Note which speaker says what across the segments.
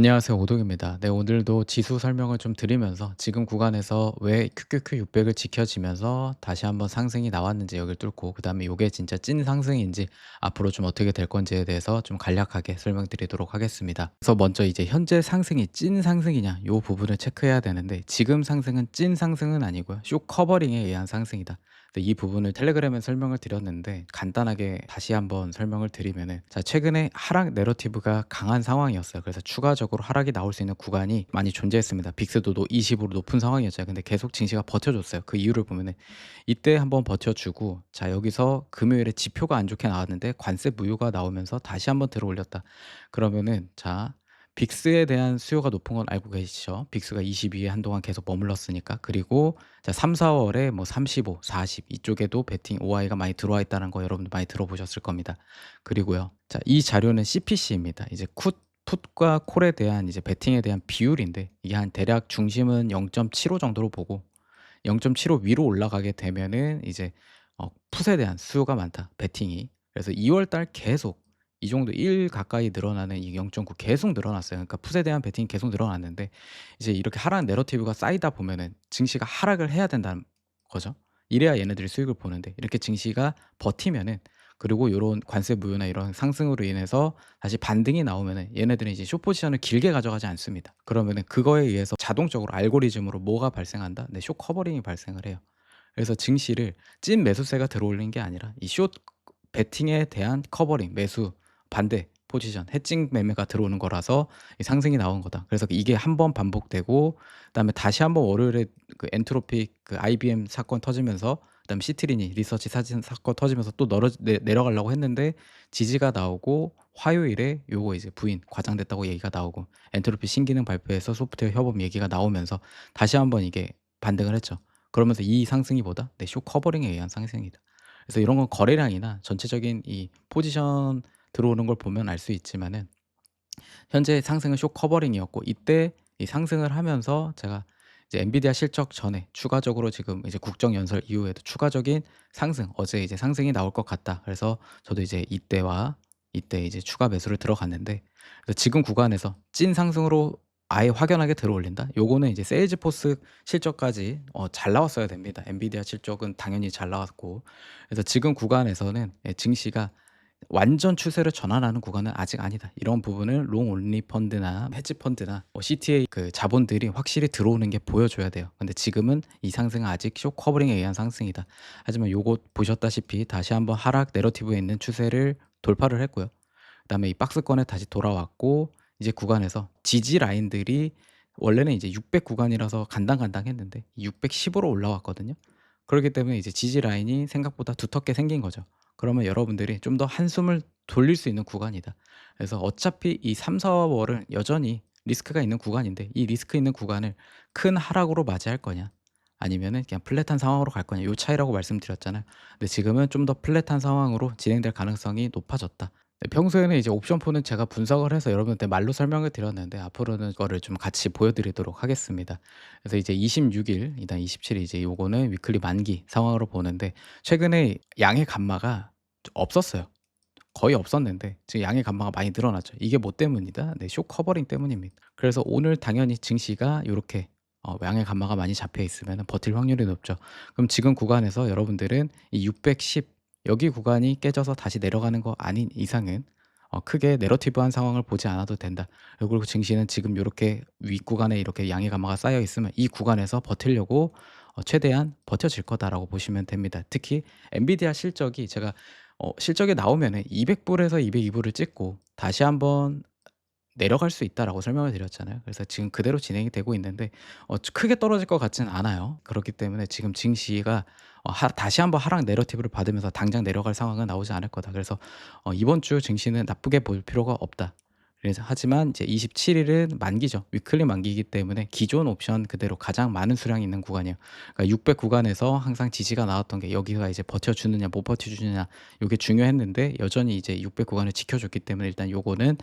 Speaker 1: 안녕하세요. 오동입니다. 네, 오늘도 지수 설명을 좀 드리면서 지금 구간에서 왜 QQQ 600을 지켜지면서 다시 한번 상승이 나왔는지 여기를 뚫고 그다음에 요게 진짜 찐 상승인지 앞으로 좀 어떻게 될 건지에 대해서 좀 간략하게 설명드리도록 하겠습니다. 그래서 먼저 이제 현재 상승이 찐 상승이냐 요 부분을 체크해야 되는데 지금 상승은 찐 상승은 아니고요. 쇼 커버링에 의한 상승이다. 근데 이 부분을 텔레그램에 설명을 드렸는데 간단하게 다시 한번 설명을 드리면은 자, 최근에 하락 내러티브가 강한 상황이었어요. 그래서 추가적으로 하락이 나올 수 있는 구간이 많이 존재했습니다. 빅스도도 20으로 높은 상황이었죠. 근데 계속 증시가 버텨줬어요. 그 이유를 보면은 이때 한번 버텨주고 자, 여기서 금요일에 지표가 안 좋게 나왔는데 관세 무효가 나오면서 다시 한번 들어 올렸다. 그러면은 자, 빅스에 대한 수요가 높은 건 알고 계시죠? 빅스가 20위에 한동안 계속 머물렀으니까. 그리고 자, 3-4 월에 뭐 35, 40 이쪽에도 베팅 OI가 많이 들어와 있다는 거 여러분들 많이 들어보셨을 겁니다. 그리고요. 자, 이 자료는 CPC입니다. 이제 풋과 콜에 대한 이제 베팅에 대한 비율인데 이게 한 대략 중심은 0.75 정도로 보고 0.75 위로 올라가게 되면은 이제 풋에 대한 수요가 많다, 베팅이. 그래서 2월 달 계속 이 정도 1 가까이 늘어나는 이 0.9 계속 늘어났어요. 그러니까 풋에 대한 베팅이 계속 늘어났는데 이제 이렇게 하락 내러티브가 쌓이다 보면은 증시가 하락을 해야 된다는 거죠. 이래야 얘네들이 수익을 보는데 이렇게 증시가 버티면은 그리고 요런 관세 무효나 이런 상승으로 인해서 다시 반등이 나오면은 얘네들은 이제 숏 포지션을 길게 가져가지 않습니다. 그러면은 그거에 의해서 자동적으로 알고리즘으로 뭐가 발생한다? 네, 숏 커버링이 발생을 해요. 그래서 증시를 찐 매수세가 들어올린 게 아니라 이 숏 베팅에 대한 커버링, 매수, 반대 포지션, 해칭 매매가 들어오는 거라서 이 상승이 나온 거다. 그래서 이게 한 번 반복되고 그다음에 다시 한번 월요일에 그 엔트로피 그 IBM 사건 터지면서 그다음에 시트리니 리서치 사진 사건 터지면서 또 내려가려고 했는데 지지가 나오고 화요일에 요거 이제 부인 과장됐다고 얘기가 나오고 엔트로피 신기능 발표에서 소프트웨어 협업 얘기가 나오면서 다시 한번 이게 반등을 했죠. 그러면서 이 상승이 뭐다? 네, 쇼 커버링에 의한 상승이다. 그래서 이런 건 거래량이나 전체적인 이 포지션 들어오는 걸 보면 알 수 있지만은 현재 상승은 쇼 커버링이었고 이때 이 상승을 하면서 제가 이제 엔비디아 실적 전에 추가적으로 지금 이제 국정 연설 이후에도 추가적인 상승, 어제 이제 상승이 나올 것 같다. 그래서 저도 이제 이때와 이때 이제 추가 매수를 들어갔는데 그래서 지금 구간에서 찐 상승으로 아예 확연하게 들어올린다. 요거는 이제 세일즈포스 실적까지 잘 나왔어야 됩니다. 엔비디아 실적은 당연히 잘 나왔고 그래서 지금 구간에서는 예, 증시가 완전 추세를 전환하는 구간은 아직 아니다. 이런 부분을 롱 온리 펀드나 헤지 펀드나 CTA 그 자본들이 확실히 들어오는 게 보여줘야 돼요. 근데 지금은 이 상승은 아직 쇼 커버링에 의한 상승이다. 하지만 요거 보셨다시피 다시 한번 하락 내러티브에 있는 추세를 돌파를 했고요. 그다음에 이 박스권에 다시 돌아왔고 이제 구간에서 지지 라인들이 원래는 이제 600 구간이라서 간당간당했는데 610으로 올라왔거든요. 그렇기 때문에 이제 지지 라인이 생각보다 두텁게 생긴 거죠. 그러면 여러분들이 좀 더 한숨을 돌릴 수 있는 구간이다. 그래서 어차피 이 3-4 월은 여전히 리스크가 있는 구간인데 이 리스크 있는 구간을 큰 하락으로 맞이할 거냐 아니면은 그냥 플랫한 상황으로 갈 거냐 요 차이라고 말씀드렸잖아요. 근데 지금은 좀 더 플랫한 상황으로 진행될 가능성이 높아졌다. 네, 평소에는 이제 옵션포는 제가 분석을 해서 여러분한테 말로 설명을 드렸는데 앞으로는 그거를 좀 같이 보여드리도록 하겠습니다. 그래서 이제 26일, 이단 27일 이제 요거는 위클리 만기 상황으로 보는데 최근에 양의 감마가 없었어요. 거의 없었는데 지금 양의 감마가 많이 늘어났죠. 이게 뭐 때문이다? 네, 쇼 커버링 때문입니다. 그래서 오늘 당연히 증시가 요렇게 양의 감마가 많이 잡혀 있으면 버틸 확률이 높죠. 그럼 지금 구간에서 여러분들은 이 610 여기 구간이 깨져서 다시 내려가는 거 아닌 이상은 크게 내러티브한 상황을 보지 않아도 된다. 그리고 증시는 지금 요렇게 윗구간에 이렇게 양의 감마가 쌓여 있으면 이 구간에서 버틸려고 최대한 버텨질 거다라고 보시면 됩니다. 특히 엔비디아 실적이 제가 실적이 나오면은 200 불에서 202 불을 찍고 다시 한번 내려갈 수 있다라고 설명을 드렸잖아요. 그래서 지금 그대로 진행이 되고 있는데 크게 떨어질 것 같지는 않아요. 그렇기 때문에 지금 증시가 다시 한번 하락 내러티브를 받으면서 당장 내려갈 상황은 나오지 않을 거다. 그래서 이번 주 증시는 나쁘게 볼 필요가 없다. 그래서 하지만 이제 27 일은 만기죠. 위클리 만기이기 때문에 기존 옵션 그대로 가장 많은 수량이 있는 구간이에요. 그러니까 600 구간에서 항상 지지가 나왔던 게 여기가 이제 버텨주느냐 못 버텨주느냐 요게 중요했는데 여전히 이제 600 구간을 지켜줬기 때문에 일단 요거는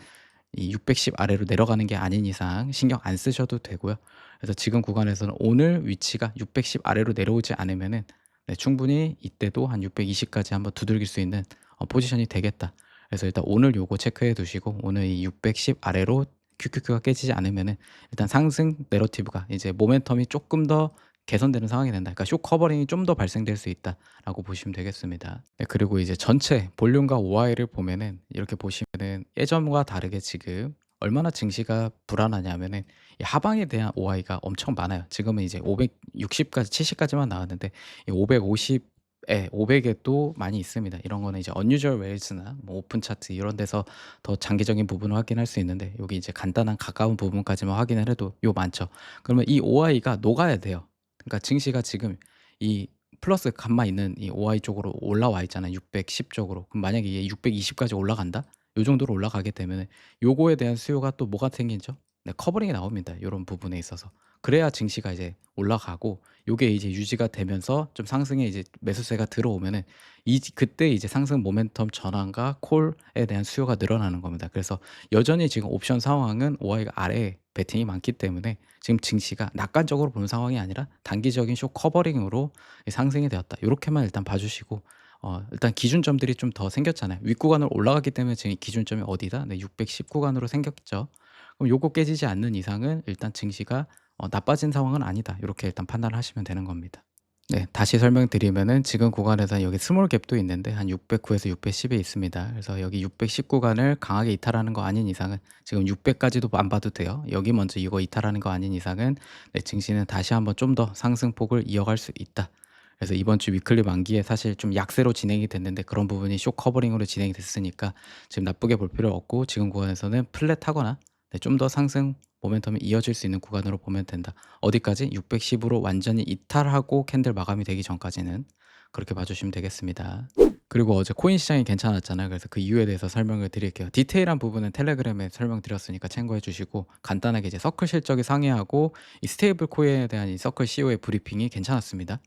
Speaker 1: 이 610 아래로 내려가는 게 아닌 이상 신경 안 쓰셔도 되고요. 그래서 지금 구간에서는 오늘 위치가 610 아래로 내려오지 않으면은 네, 충분히 이때도 한 620 까지 한번 두들길 수 있는 포지션이 되겠다. 그래서 일단 오늘 요거 체크해 두시고 오늘 이 610 아래로 QQQ가 깨지지 않으면은 일단 상승 내러티브가 이제 모멘텀이 쪼끔 더 개선되는 상황이 된다. 그러니까 숏 커버링이 좀 더 발생될 수 있다라고 보시면 되겠습니다. 네, 그리고 이제 전체 볼륨과 OI를 보면은 이렇게 보시면은 예전과 다르게 지금 얼마나 증시가 불안하냐면은 이 하방에 대한 OI가 엄청 많아요. 지금은 이제 560 까지 70 까지만 나왔는데 이 550 에 500에 또 많이 있습니다. 이런 거는 이제 unusual waves나 뭐 오픈 차트 이런 데서 더 장기적인 부분을 확인할 수 있는데 여기 이제 간단한 가까운 부분까지만 확인을 해도 요 많죠. 그러면 이 OI가 녹아야 돼요. 그러니까 증시가 지금 이 플러스 값만 있는 이 OI 쪽으로 올라와 있잖아요. 610 쪽으로. 그럼 만약에 이게 620 까지 올라간다? 요 정도로 올라가게 되면은 요거에 대한 수요가 또 뭐가 생기죠? 네, 커버링이 나옵니다. 요런 부분에 있어서. 그래야 증시가 이제 올라가고 요게 이제 유지가 되면서 좀 상승에 이제 매수세가 들어오면은 그때 이제 상승 모멘텀 전환과 콜에 대한 수요가 늘어나는 겁니다. 그래서 여전히 지금 옵션 상황은 OI가 아래에 베팅이 많기 때문에 지금 증시가 낙관적으로 보는 상황이 아니라 단기적인 숏 커버링으로 상승이 되었다. 요렇게만 일단 봐 주시고 일단 기준점들이 좀 더 생겼잖아요. 윗구간으로 올라갔기 때문에 지금 기준점이 어디다? 네, 610 구간으로 생겼죠. 그럼 요거 깨지지 않는 이상은 일단 증시가 나빠진 상황은 아니다. 요렇게 일단 판단을 하시면 되는 겁니다. 네. 다시 설명드리면은 지금 구간에서 여기 스몰 갭도 있는데 한 609에서 610에 있습니다. 그래서 여기 610 구간을 강하게 이탈하는 거 아닌 이상은 지금 600 까지도 안 봐도 돼요. 여기 먼저 이거 이탈하는 거 아닌 이상은 네, 증시는 다시 한번 좀 더 상승폭을 이어갈 수 있다. 그래서 이번 주 위클리 만기에 사실 좀 약세로 진행이 됐는데 그런 부분이 숏 커버링으로 진행이 됐으니까 지금 나쁘게 볼 필요 없고 지금 구간에서는 플랫하거나 네, 좀 더 상승 모멘텀이 이어질 수 있는 구간으로 보면 된다. 어디까지? 610으로 완전히 이탈하고 캔들 마감이 되기 전까지는 그렇게 봐 주시면 되겠습니다. 그리고 어제 코인 시장이 괜찮았잖아요. 그래서 그 이유에 대해서 설명을 드릴게요. 디테일한 부분은 텔레그램에 설명드렸으니까 참고해 주시고 간단하게 이제 서클 실적이 상회하고 이 스테이블 코인에 대한 이 서클 CEO의 브리핑이 괜찮았습니다.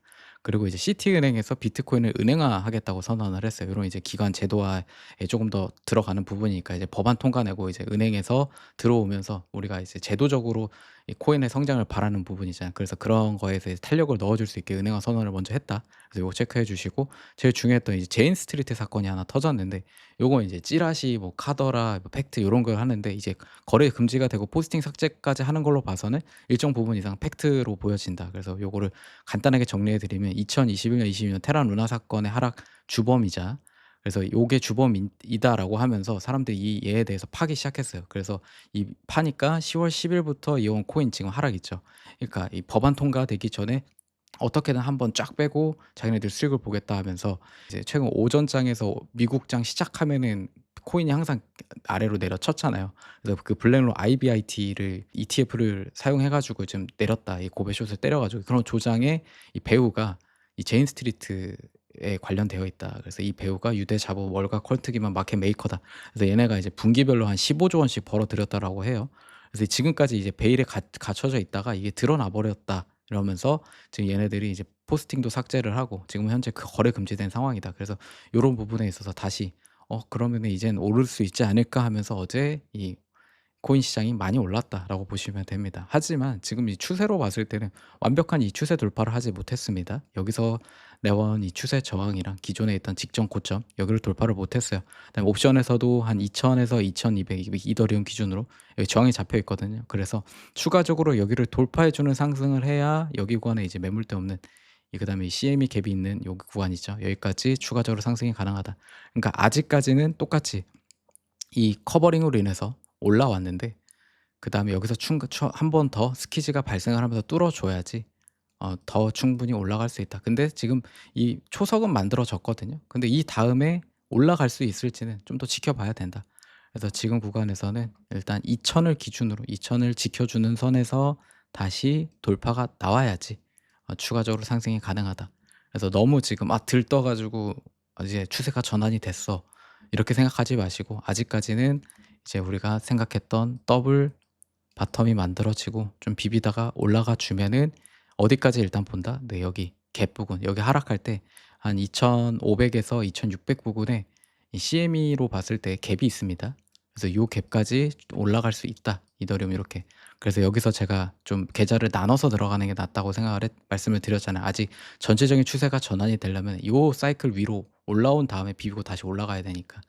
Speaker 1: 그리고 이제 시티은행에서 비트코인을 은행화하겠다고 선언을 했어요. 이런 이제 기관 제도화에 조금 더 들어가는 부분이니까 이제 법안 통과내고 이제 은행에서 들어오면서 우리가 이제 제도적으로 이 코인의 성장을 바라는 부분이잖아요. 그래서 그런 거에서 이제 탄력을 넣어줄 수 있게 은행화 선언을 먼저 했다. 그래서 이거 체크해 주시고 제일 중요했던 이제 제인 스트리트 사건이 하나 터졌는데 요건 이제 찌라시 뭐 카더라 뭐 팩트 요런 걸 하는데 이제 거래 금지가 되고 포스팅 삭제까지 하는 걸로 봐서는 일정 부분 이상 팩트로 보여진다. 그래서 요거를 간단하게 정리해 드리면 2021년, 22년 테라 루나 사건의 하락 주범이자 그래서 요게 주범이다라고 하면서 사람들이 이 얘에 대해서 파기 시작했어요. 그래서 이 파니까 10월 10 일부터 이온 코인 지금 하락 있죠. 그러니까 이 법안 통과되기 전에 어떻게든 한번 쫙 빼고 자기네들 수익을 보겠다 하면서 이제 최근 오전장에서 미국장 시작하면은 코인이 항상 아래로 내려쳤잖아요. 그래서 그 블랙로 IBIT를 ETF를 사용해 가지고 좀 내렸다. 이 고배 숏을 때려 가지고 그런 조장에 이 배우가 이 제인 스트리트에 관련되어 있다. 그래서 이 배우가 유대 자본 월가 컬트 기반 마켓 메이커다. 그래서 얘네가 이제 분기별로 한 15조 원씩 벌어 들였다라고 해요. 그래서 지금까지 이제 베일에 갇혀져 있다가 이게 드러나 버렸다. 이러면서 지금 얘네들이 이제 포스팅도 삭제를 하고 지금은 현재 그 거래 금지된 상황이다. 그래서 요런 부분에 있어서 다시 '그러면은 이젠 오를 수 있지 않을까.' 하면서 어제 이 코인 시장이 많이 올랐다라고 보시면 됩니다. 하지만 지금 이 추세로 봤을 때는 완벽한 이 추세 돌파를 하지 못했습니다. 여기서 내원 이 추세 저항이랑 기존에 있던 직전 고점 여기를 돌파를 못했어요. 그다음에 옵션에서도 한 2,000에서 2,200 이더리움 기준으로 여기 저항이 잡혀 있거든요. 그래서 추가적으로 여기를 돌파해 주는 상승을 해야 여기 구간에 이제 매물대 없는 그다음에 이 CME 갭이 있는 여기 구간 있죠. 여기까지 추가적으로 상승이 가능하다. 그러니까 아직까지는 똑같이 이 커버링으로 인해서 올라왔는데 그다음에 여기서 충 한 번 더 스키즈가 발생을 하면서 뚫어 줘야지 더 충분히 올라갈 수 있다. 근데 지금 이 초석은 만들어졌거든요. 근데 이 다음에 올라갈 수 있을지는 좀 더 지켜봐야 된다. 그래서 지금 구간에서는 일단 2,000을 기준으로 2,000을 지켜주는 선에서 다시 돌파가 나와야지 추가적으로 상승이 가능하다. 그래서 너무 지금 들떠 가지고 이제 '추세가 전환이 됐어.' 이렇게 생각하지 마시고 아직까지는 이제 우리가 생각했던 더블 바텀이 만들어지고 좀 비비다가 올라가 주면은 어디까지 일단 본다? 네, 여기 갭 부분. 여기 하락할 때 한 2,500에서 2,600 부근에 이 CME로 봤을 때 갭이 있습니다. 그래서 요 갭까지 올라갈 수 있다. 이더리움 이렇게. 그래서 여기서 제가 좀 계좌를 나눠서 들어가는 게 낫다고 생각을 말씀을 드렸잖아요. 아직 전체적인 추세가 전환이 되려면 요 사이클 위로 올라온 다음에 비비고 다시 올라가야 되니까.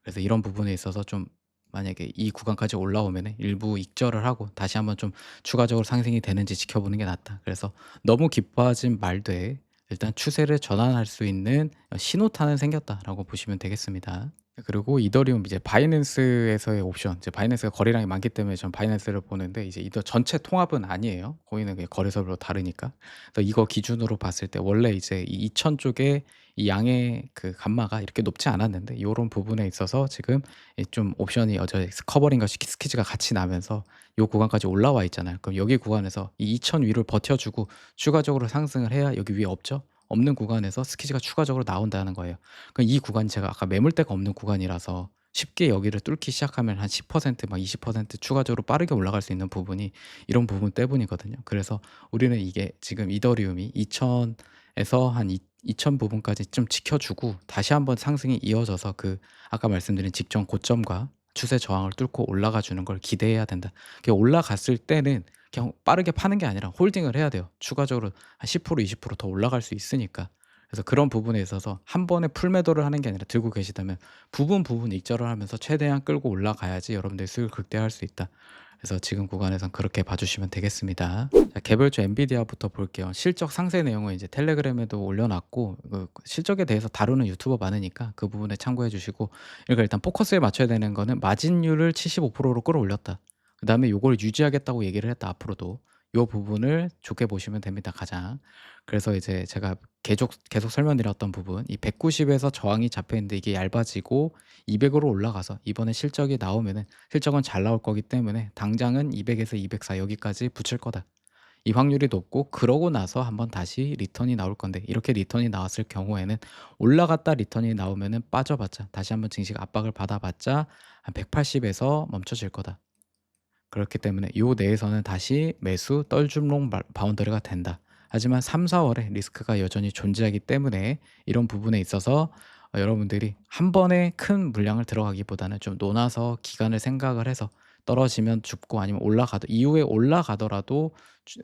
Speaker 1: 그래서 이런 부분에 있어서 좀 만약에 이 구간까지 올라오면은 일부 익절을 하고 다시 한번 좀 추가적으로 상승이 되는지 지켜보는 게 낫다. 그래서 너무 기뻐하진 말되 일단 추세를 전환할 수 있는 신호탄은 생겼다라고 보시면 되겠습니다. 그리고 이더리움 이제 바이낸스에서의 옵션, 이제 바이낸스가 거래량이 많기 때문에 전 바이낸스를 보는데 이제 이더 전체 통합은 아니에요. 코인은 그냥 거래소별로 다르니까. 그래서 이거 기준으로 봤을 때 원래 이제 이 2천 쪽에 이 양의 그 감마가 이렇게 높지 않았는데 요런 부분에 있어서 지금 이 좀 옵션이 커버링과 스키즈가 같이 나면서 요 구간까지 올라와 있잖아요. 그럼 여기 구간에서 이 2천 위를 버텨주고 추가적으로 상승을 해야 여기 위에 없죠? 없는 구간에서 스키즈가 추가적으로 나온다는 거예요. 이 구간이 제가 아까 매물대가 없는 구간이라서 쉽게 여기를 뚫기 시작하면 한 10%막 20% 추가적으로 빠르게 올라갈 수 있는 부분이 이런 부분 때문이거든요. 그래서 우리는 이게 지금 이더리움이 2,000 에서 한 이2,000 부분까지 좀 지켜주고 다시 한번 상승이 이어져서 그 아까 말씀드린 직전 고점과 추세 저항을 뚫고 올라가 주는 걸 기대해야 된다. 올라갔을 때는 그냥 빠르게 파는 게 아니라 홀딩을 해야 돼요. 추가적으로 한 10% 20%더 올라갈 수 있으니까. 그래서 그런 부분에 있어서 한 번에 풀매도를 하는 게 아니라 들고 계시다면 부분 익절을 하면서 최대한 끌고 올라가야지 여러분들이 수익을 극대화할 수 있다. 그래서 지금 구간에선 그렇게 봐주시면 되겠습니다. 자, 개별주 엔비디아부터 볼게요. 실적 상세 내용은 이제 텔레그램에도 올려놨고 그 실적에 대해서 다루는 유튜버 많으니까 그 부분에 참고해 주시고, 그러니까 일단 포커스에 맞춰야 되는 거는 마진율을 75%로 끌어올렸다. 그다음에 요걸 유지하겠다고 얘기를 했다 앞으로도. 요 부분을 좋게 보시면 됩니다 가장. 그래서 이제 제가 계속 설명드렸던 부분, 이 190에서 저항이 잡혀 있는데 이게 얇아지고 200으로 올라가서 이번에 실적이 나오면은 실적은 잘 나올 거기 때문에 당장은 200에서 204 여기까지 붙일 거다. 이 확률이 높고 그러고 나서 한번 다시 리턴이 나올 건데, 이렇게 리턴이 나왔을 경우에는 올라갔다 리턴이 나오면은 빠져봤자 다시 한번 증시가 압박을 받아봤자 한 180에서 멈춰질 거다. 그렇기 때문에 요 내에서는 다시 매수 떨줌롱 바운더리가 된다. 하지만 3-4 월에 리스크가 여전히 존재하기 때문에 이런 부분에 있어서 여러분들이 한 번에 큰 물량을 들어가기보다는 좀 노나서 기간을 생각을 해서 떨어지면 줍고 아니면 올라가도 이후에 올라가더라도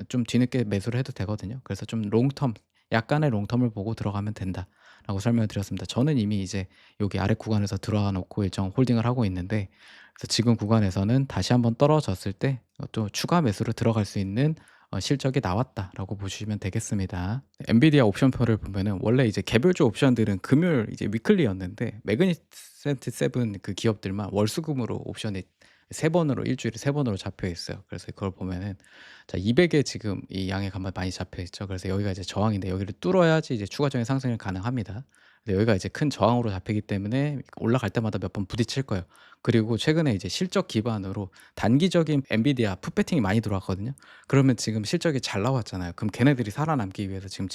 Speaker 1: 좀 뒤늦게 매수를 해도 되거든요. 그래서 좀 롱텀, 약간의 롱텀을 보고 들어가면 된다라고 설명을 드렸습니다. 저는 이미 이제 여기 아래 구간에서 들어와 놓고 일정 홀딩을 하고 있는데, 그래서 지금 구간에서는 다시 한번 떨어졌을 때 또 추가 매수로 들어갈 수 있는 실적이 나왔다라고 보시면 되겠습니다. 엔비디아 옵션표를 보면은 원래 이제 개별주 옵션들은 금요일 이제 위클리였는데 매그니센트 세븐 그 기업들만 월수금으로 옵션이 세 번으로 일주일에 세 번으로 잡혀 있어요. 그래서 그걸 보면은 자 200에 지금 이 양의 간만 많이 잡혀 있죠. 그래서 여기가 이제 저항인데 여기를 뚫어야지 이제 추가적인 상승이 가능합니다. 근데 여기가 이제 큰 저항으로 잡히기 때문에 올라갈 때마다 몇 번 부딪힐 거예요. 그리고 최근에 이제 실적 기반으로 단기적인 엔비디아 풋배팅이 많이 들어왔거든요. 그러면 지금 실적이 잘 나왔잖아요. 그럼 걔네들이 살아남기 위해서 지금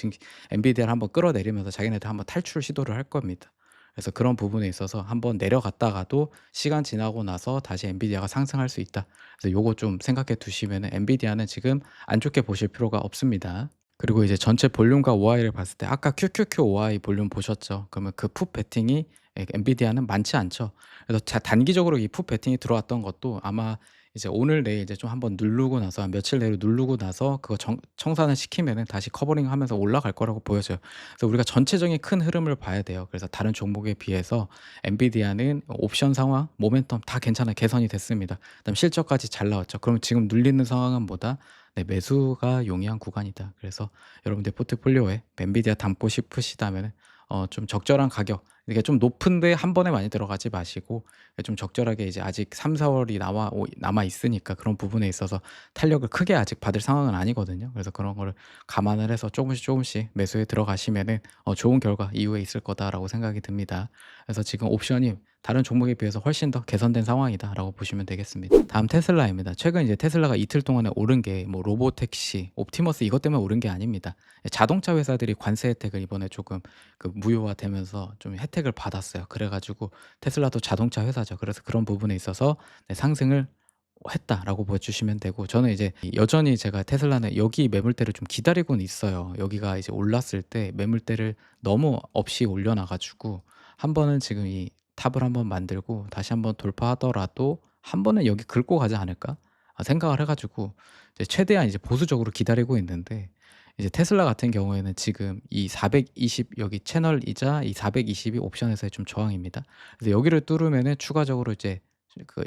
Speaker 1: 엔비디아를 한번 끌어내리면서 자기네들 한번 탈출 시도를 할 겁니다. 그래서 그런 부분에 있어서 한번 내려갔다가도 시간 지나고 나서 다시 엔비디아가 상승할 수 있다. 그래서 요거 좀 생각해 두시면은 엔비디아는 지금 안 좋게 보실 필요가 없습니다. 그리고 이제 전체 볼륨과 OI를 봤을 때 아까 QQQ OI 볼륨 보셨죠? 그러면 그 풋 베팅이 엔비디아는 많지 않죠. 그래서 단기적으로 이 풋 베팅이 들어왔던 것도 아마 이제 오늘 내일 이제 좀 한번 누르고 나서 한 며칠 내로 누르고 나서 그거 청산을 시키면은 다시 커버링하면서 올라갈 거라고 보여져요. 그래서 우리가 전체적인 큰 흐름을 봐야 돼요. 그래서 다른 종목에 비해서 엔비디아는 옵션 상황, 모멘텀 다 괜찮아요. 개선이 됐습니다. 그다음 실적까지 잘 나왔죠. 그럼 지금 눌리는 상황은 뭐다? 네, 매수가 용이한 구간이다. 그래서 여러분들 포트폴리오에 엔비디아 담고 싶으시다면은 좀 적절한 가격, 이게 좀 높은데 한 번에 많이 들어가지 마시고 좀 적절하게 이제 아직 3-4 월이 남아 있으니까 그런 부분에 있어서 탄력을 크게 아직 받을 상황은 아니거든요. 그래서 그런 거를 감안을 해서 조금씩 매수에 들어가시면은 좋은 결과 이후에 있을 거다라고 생각이 듭니다. 그래서 지금 옵션이 다른 종목에 비해서 훨씬 더 개선된 상황이다라고 보시면 되겠습니다. 다음 테슬라입니다. 최근 이제 테슬라가 이틀 동안에 오른 게 뭐 로보택시, 옵티머스 이것 때문에 오른 게 아닙니다. 자동차 회사들이 관세 혜택을 이번에 조금 그 무효화되면서 좀 혜택을 받았어요. 그래 가지고 테슬라도 자동차 회사죠. 그래서 그런 부분에 있어서 네, 상승을 했다라고 보여주시면 되고, 저는 이제 여전히 제가 테슬라는 여기 매물대를 좀 기다리고는 있어요. 여기가 이제 올랐을 때 매물대를 너무 없이 올려놔 가지고 한 번은 지금 이 탑을 한번 만들고 다시 한번 돌파하더라도 한 번은 여기 긁고 가지 않을까 생각을 해 가지고 이제 최대한 이제 보수적으로 기다리고 있는데, 이제 테슬라 같은 경우에는 지금 이 420 여기 채널이자 이 420이 옵션에서의 좀 저항입니다. 그래서 여기를 뚫으면은 추가적으로 이제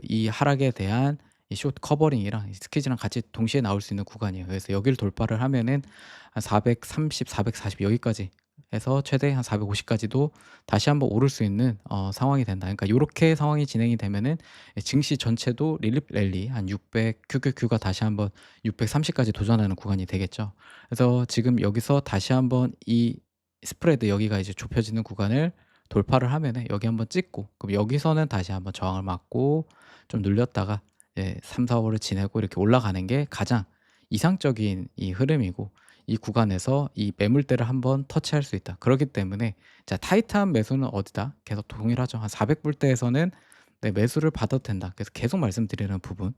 Speaker 1: 이 하락에 대한 이 숏 커버링이랑 이 스퀴즈랑 같이 동시에 나올 수 있는 구간이에요. 그래서 여기를 돌파를 하면은 한 430, 440 여기까지 해서 최대 한 450 까지도 다시 한번 오를 수 있는 상황이 된다. 그러니까 요렇게 상황이 진행이 되면은 증시 전체도 릴립 랠리 한 600 QQQ가 다시 한번 630 까지 도전하는 구간이 되겠죠. 그래서 지금 여기서 다시 한번 이 스프레드 여기가 이제 좁혀지는 구간을 돌파를 하면은 여기 한번 찍고, 그럼 여기서는 다시 한번 저항을 맞고 좀 눌렸다가 3-4 월을 지내고 이렇게 올라가는 게 가장 이상적인 이 흐름이고, 이 구간에서 이 매물대를 한번 터치할 수 있다. 그렇기 때문에 자, 타이트한 매수는 어디다? 계속 동일하죠. 한 400 불대에서는 매수를 받아도 된다. 그래서 계속 말씀드리는 부분.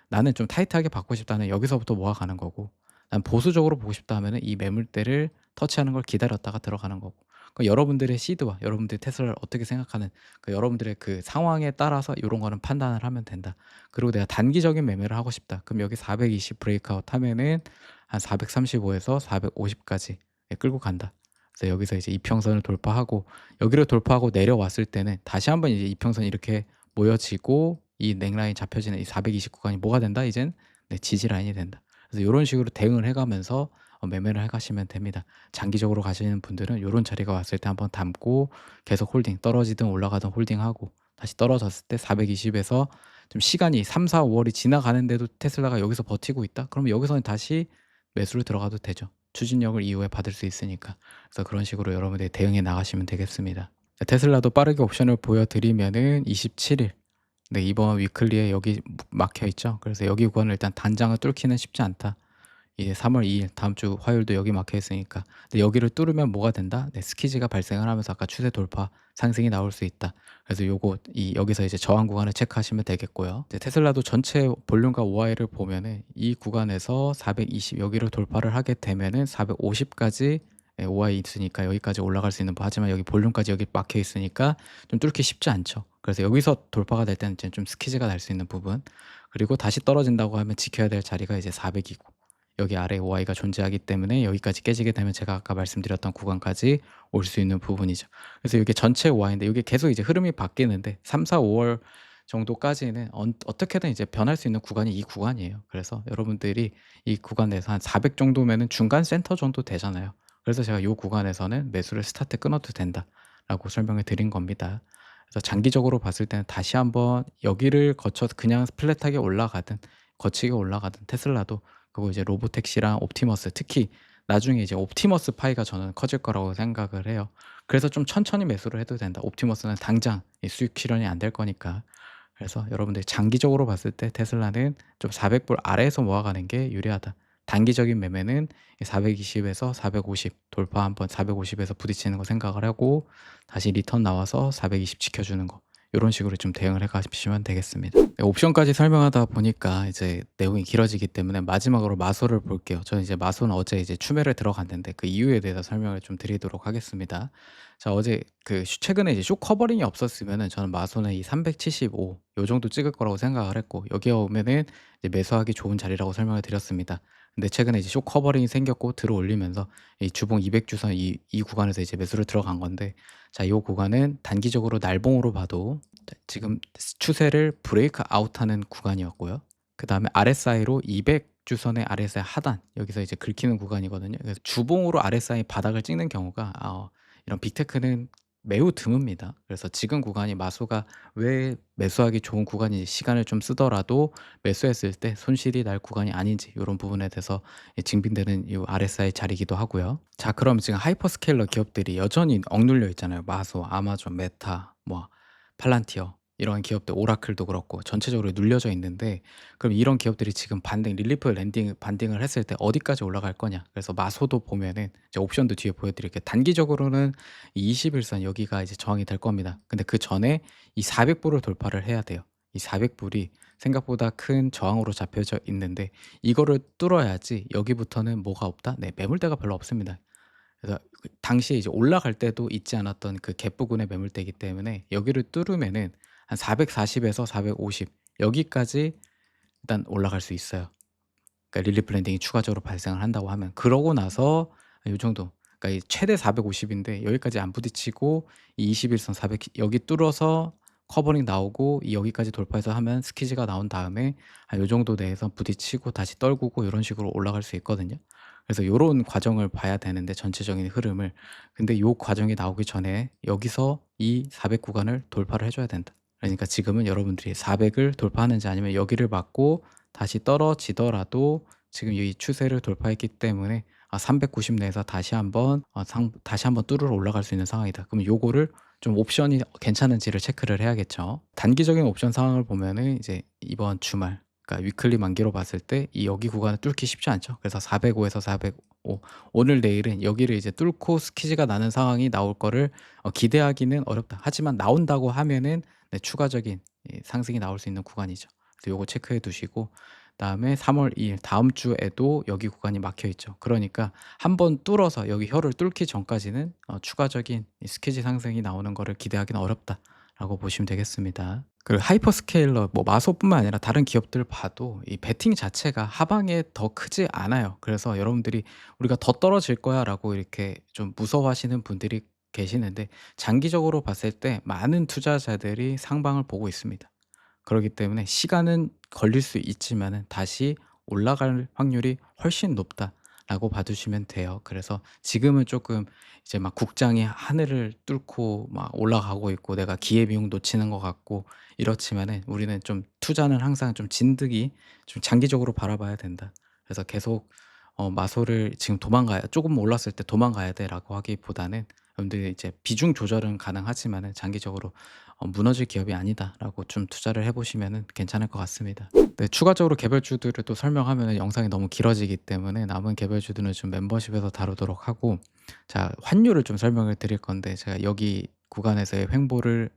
Speaker 1: 나는 좀 타이트하게 받고 싶다는 여기서부터 모아가는 거고, 난 보수적으로 보고 싶다 하면은 이 매물대를 터치하는 걸 기다렸다가 들어가는 거고. 여러분들의 시드와 여러분들이 테슬라를 어떻게 생각하는 여러분들의 그 상황에 따라서 이런 거는 판단을 하면 된다. 그리고 내가 단기적인 매매를 하고 싶다. 그럼 여기 420 브레이크아웃 하면은 한 435에서 450 까지 끌고 간다. 그래서 여기서 이제 이평선을 돌파하고, 여기를 돌파하고 내려왔을 때는 다시 한번 이제 이평선이 이렇게 모여지고 이 넥라인 잡혀지는 이 420 구간이 뭐가 된다? 이젠 지지 라인이 된다. 그래서 요런 식으로 대응을 해 가면서 매매를 해 가시면 됩니다. 장기적으로 가시는 분들은 요런 자리가 왔을 때 한번 담고 계속 홀딩, 떨어지든 올라가든 홀딩하고, 다시 떨어졌을 때 420 에서 좀 시간이 3-4-5 월이 지나가는데도 테슬라가 여기서 버티고 있다? 그러면 여기서는 다시 매수를 들어가도 되죠. 추진력을 이후에 받을 수 있으니까. 그래서 그런 식으로 여러분들이 대응해 나가시면 되겠습니다. 테슬라도 빠르게 옵션을 보여드리면은 27일, 이번 위클리에 여기 막혀 있죠. 그래서 여기 구간을 일단 단장을 뚫기는 쉽지 않다. 이제 3월 2일 다음 주 화요일도 여기 막혀 있으니까. 근데 여기를 뚫으면 뭐가 된다? 스키지가 발생을 하면서 아까 추세 돌파 상승이 나올 수 있다. 그래서 요거 여기서 이제 저항 구간을 체크하시면 되겠고요. 이제 테슬라도 전체 볼륨과 OI를 보면은 이 구간에서 420 여기를 돌파를 하게 되면은 450 까지 OI 있으니까 여기까지 올라갈 수 있는 하지만 여기 볼륨까지 여기 막혀 있으니까 좀 뚫기 쉽지 않죠. 그래서 여기서 돌파가 될 때는 이제 좀 스키즈가 날 수 있는 부분, 그리고 다시 떨어진다고 하면 지켜야 될 자리가 이제 400 이고, 여기 아래에 OI가 존재하기 때문에 여기까지 깨지게 되면 제가 아까 말씀드렸던 구간까지 올 수 있는 부분이죠. 그래서 이게 전체 OI인데 이게 계속 이제 흐름이 바뀌는데 3-4-5월 정도까지는 어떻게든 이제 변할 수 있는 구간이 이 구간이에요. 그래서 여러분들이 이 구간 내에서 한 400 정도면은 중간 센터 정도 되잖아요. 그래서 제가 요 구간에서는 매수를 스타트 끊어도 된다라고 설명을 드린 겁니다. 그래서 장기적으로 봤을 때는 다시 한번 여기를 거쳐서 그냥 플랫하게 올라가든 거치게 올라가든 테슬라도, 그리고 이제 로보택시랑 옵티머스, 특히 나중에 이제 옵티머스 파이가 저는 커질 거라고 생각을 해요. 그래서 좀 천천히 매수를 해도 된다. 옵티머스는 당장 이 수익 실현이 안 될 거니까. 그래서 여러분들이 장기적으로 봤을 때 테슬라는 좀 400불 아래에서 모아가는 게 유리하다. 단기적인 매매는 420 에서 450 돌파, 한번 450 에서 부딪히는 거 생각을 하고 다시 리턴 나와서 420 지켜주는 거, 요런 식으로 좀 대응을 해 가시면 되겠습니다. 옵션까지 설명하다 보니까 이제 내용이 길어지기 때문에 마지막으로 마소를 볼게요. 저는 이제 마소는 어제 이제 추매를 들어갔는데 그 이유에 대해서 설명을 좀 드리도록 하겠습니다. 자, 어제 최근에 이제 숏 커버링이 없었으면은 저는 마소는 이 375 요 정도 찍을 거라고 생각을 했고, 여기에 오면은 이제 매수하기 좋은 자리라고 설명을 드렸습니다. 근데 최근에 이제 숏 커버링이 생겼고 들어올리면서 이 주봉 200 주선 이 구간에서 이제 매수를 들어간 건데, 자, 요 구간은 단기적으로 날봉으로 봐도 지금 추세를 브레이크 아웃하는 구간이었고요. 그다음에 RSI로 200 주선의 RSI 하단, 여기서 이제 긁히는 구간이거든요. 그래서 주봉으로 RSI 바닥을 찍는 경우가 이런 빅테크는 매우 드뭅니다. 그래서 지금 구간이 마소가 왜 매수하기 좋은 구간인지, 시간을 좀 쓰더라도 매수했을 때 손실이 날 구간이 아닌지, 이런 부분에 대해서 증빙되는 이 RSI 자리이기도 하고요. 자, 그럼 지금 하이퍼스케일러 기업들이 여전히 억눌려 있잖아요. 마소, 아마존, 메타, 뭐 팔란티어, 이런 기업들, 오라클도 그렇고 전체적으로 눌려져 있는데, 그럼 이런 기업들이 지금 릴리프 랜딩 반등을 했을 때 어디까지 올라갈 거냐. 그래서 마소도 보면은 이제 옵션도 뒤에 보여드릴게요. 단기적으로는 이 21선 여기가 이제 저항이 될 겁니다. 근데 그 전에 이 400불을 돌파를 해야 돼요. 이 400불이 생각보다 큰 저항으로 잡혀져 있는데, 이거를 뚫어야지 여기부터는 뭐가 없다? 매물대가 별로 없습니다. 그래서 당시에 이제 올라갈 때도 있지 않았던 그 갭 부근의 매물대이기 때문에 여기를 뚫으면은 한 440에서 450 여기까지 일단 올라갈 수 있어요. 그러니까 릴리프 랜딩이 추가적으로 발생을 한다고 하면. 그러고 나서 요 정도, 그러니까 이 최대 450 인데 여기까지 안 부딪히고 이 21선 400 여기 뚫어서 커버링 나오고 이 여기까지 돌파해서 하면 스키즈가 나온 다음에 한 요 정도 내에서 부딪히고 다시 떨구고 요런 식으로 올라갈 수 있거든요. 그래서 요런 과정을 봐야 되는데 전체적인 흐름을. 근데 요 과정이 나오기 전에 여기서 이 400 구간을 돌파를 해 줘야 된다. 그러니까 지금은 여러분들이 400을 돌파하는지 아니면 여기를 맞고 다시 떨어지더라도 지금 이 추세를 돌파했기 때문에 390 내에서 다시 한번 다시 한번 뚫으러 올라갈 수 있는 상황이다. 그럼 요거를 좀 옵션이 괜찮은지를 체크를 해야겠죠. 단기적인 옵션 상황을 보면은 이제 이번 주말, 그러니까 위클리 만기로 봤을 때 이 여기 구간을 뚫기 쉽지 않죠. 그래서 405 에서 405, 오늘 내일은 여기를 이제 뚫고 스키즈가 나는 상황이 나올 거를 기대하기는 어렵다. 하지만 나온다고 하면은 네, 추가적인 상승이 나올 수 있는 구간이죠. 그래서 요거 체크해 두시고, 그다음에 3월 2일 다음 주에도 여기 구간이 막혀 있죠. 그러니까 한번 뚫어서 여기 혀를 뚫기 전까지는 추가적인 이 스키지 상승이 나오는 거를 기대하기는 어렵다라고 보시면 되겠습니다. 그리고 하이퍼스케일러 뭐 마소뿐만 아니라 다른 기업들 봐도 이 베팅 자체가 하방에 더 크지 않아요. 그래서 여러분들이 '우리가 더 떨어질 거야.'라고 이렇게 좀 무서워하시는 분들이 계시는데, 장기적으로 봤을 때 많은 투자자들이 상방을 보고 있습니다. 그렇기 때문에 시간은 걸릴 수 있지만은 다시 올라갈 확률이 훨씬 높다라고 봐 두시면 돼요. 그래서 지금은 쪼끔 이제 막 국장이 하늘을 뚫고 막 올라가고 있고 내가 기회비용 놓치는 것 같고 이렇지만은, 우리는 좀 투자는 항상 좀 진득이 좀 장기적으로 바라봐야 된다. 그래서 계속 마소를 지금 도망가야, 쪼금 올랐을 때 '도망가야 돼.'라고 하기보다는 여러분들이 이제 비중 조절은 가능하지만은 장기적으로 '무너질 기업이 아니다.'라고 좀 투자를 해 보시면은 괜찮을 것 같습니다. 네, 추가적으로 개별주들을 또 설명하면은 영상이 너무 길어지기 때문에 남은 개별주들은 좀 멤버십에서 다루도록 하고, 자, 환율을 좀 설명을 드릴 건데, 제가 여기 구간에서의 횡보를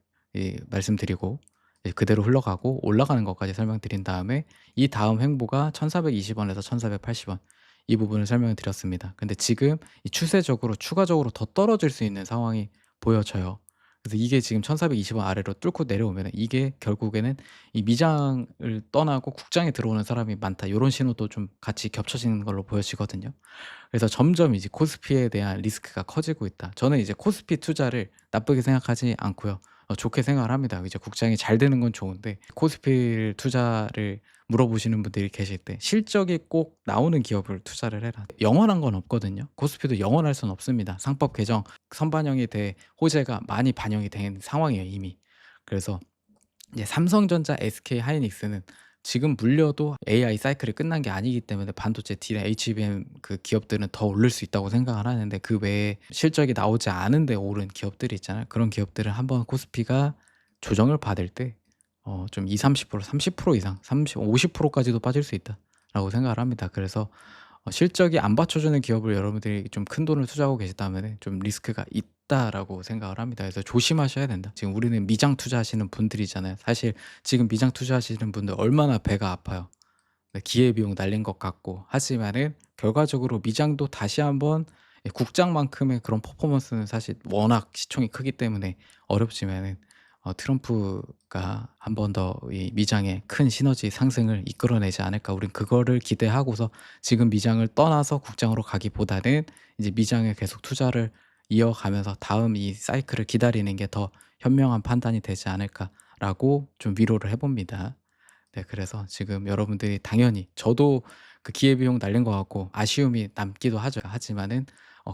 Speaker 1: 말씀드리고 이제 그대로 흘러가고 올라가는 것까지 설명드린 다음에 이 다음 횡보가 1,420 원에서 1,480 원, 이 부분을 설명을 드렸습니다. 근데 지금 이 추세적으로 추가적으로 더 떨어질 수 있는 상황이 보여져요. 그래서 이게 지금 1,420원 아래로 뚫고 내려오면은 이게 결국에는 이 '미장을 떠나고 국장에 들어오는 사람이 많다.' 요런 신호도 좀 같이 겹쳐지는 걸로 보여지거든요. 그래서 점점 이제 코스피에 대한 리스크가 커지고 있다. 저는 이제 코스피 투자를 나쁘게 생각하지 않고요. 좋게 생각을 합니다. 이제 국장이 잘 되는 건 좋은데, 코스피 투자를 물어보시는 분들이 계실 때 실적이 꼭 나오는 기업을 투자를 해라. 영원한 건 없거든요. 코스피도 영원할 수는 없습니다. 상법 개정 선반영이 돼 호재가 많이 반영이 된 상황이에요, 이미. 그래서 이제 삼성전자, SK 하이닉스는 지금 물려도 AI 사이클이 끝난 게 아니기 때문에 반도체 D램, HBM 그 기업들은 더 오를 수 있다고 생각을 하는데, 그 외에 실적이 나오지 않은데 오른 기업들이 있잖아요. 그런 기업들은 한번 코스피가 조정을 받을 때 좀 20-30%, 30% 이상, 50% 까지도 빠질 수 있다라고 생각을 합니다. 그래서 실적이 안 받쳐주는 기업을 여러분들이 좀 큰돈을 투자하고 계시다면은 좀 리스크가 있다라고 생각을 합니다. 그래서 조심하셔야 된다. 지금 우리는 미장 투자하시는 분들이잖아요. 사실 지금 미장 투자하시는 분들 얼마나 배가 아파요. 네, 기회비용 날린 것 같고. 하지만은 결과적으로 미장도 다시 한번 국장만큼의 그런 퍼포먼스는 사실 워낙 시총이 크기 때문에 어렵지만은, 트럼프가 한 번 더 이 미장의 큰 시너지 상승을 이끌어내지 않을까. 우린 그거를 기대하고서 지금 미장을 떠나서 국장으로 가기보다는 이제 미장에 계속 투자를 이어가면서 다음 이 사이클을 기다리는 게 더 현명한 판단이 되지 않을까라고 좀 위로를 해 봅니다. 네, 그래서 지금 여러분들이 당연히, 저도 그 기회비용 날린 것 같고 아쉬움이 남기도 하죠. 하지만은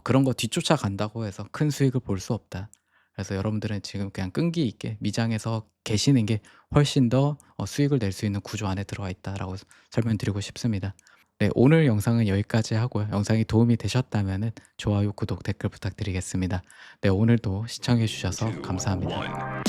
Speaker 1: 그런 거 뒤쫓아간다고 해서 큰 수익을 볼 수 없다. 그래서 여러분들은 지금 그냥 끈기 있게 미장에서 계시는 게 훨씬 더 수익을 낼 수 있는 구조 안에 들어와 있다라고 설명드리고 싶습니다. 네, 오늘 영상은 여기까지 하고요. 영상이 도움이 되셨다면은 좋아요, 구독, 댓글 부탁드리겠습니다. 네, 오늘도 시청해 주셔서 감사합니다.